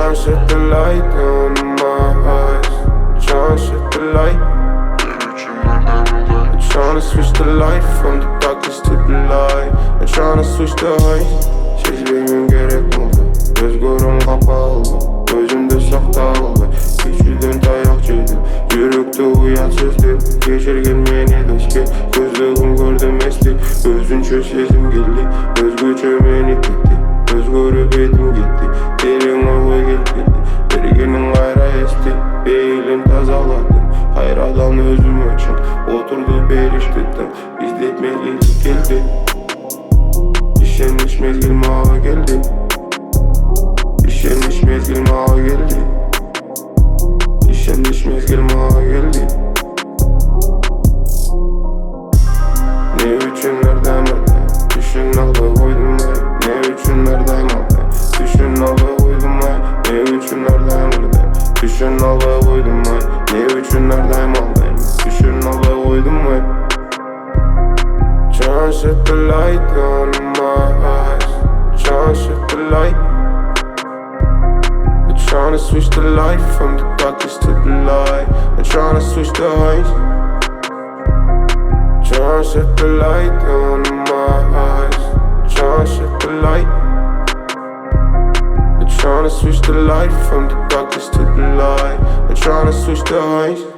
Tryna set the light on in my eyes. Tryna set the light. I'm tryna switch the light from the darkness to the light. I'm tryna switch the heights. Сезбеймін керек болды. Өзгөрім қапалды. Өзімді сақталды. Кешуден таяқ жедім. Жүректі ұятсыз деп кешірген мен едішке. Көздігін көрдім есте. Өзінше сезім келді. Өзгөчө мені кетті. Өзгөріп етім кетті. Терең ойға келді. Бергенің қайра есте. Бейлін тазаладым. Қайрадан өзім өчін. Отырды періштеттім. İzlet mezgil geldi. İşenmiş mezgil mağa geldi. İşenmiş mezgil mağa geldi. İşenmiş mezgil mağa geldi. Ne üçün nereden aldı? Düşün aldı koydum ay. Ne üçün nereden aldı? Düşün aldı koydum ay. Ne üçün nereden aldı? Düşün aldı koydum ay. Ne üçün nereden aldı? Düşün aldı koydum ay. Tryna set the light on in my eyes. Tryna set the light. I'm tryna switch the light from the darkness to the light. I'm tryna switch the heights. Tryna set the light on in my eyes. Tryna set the light. I'm tryna switch the light from the darkness to the light. I'm tryna switch the heights.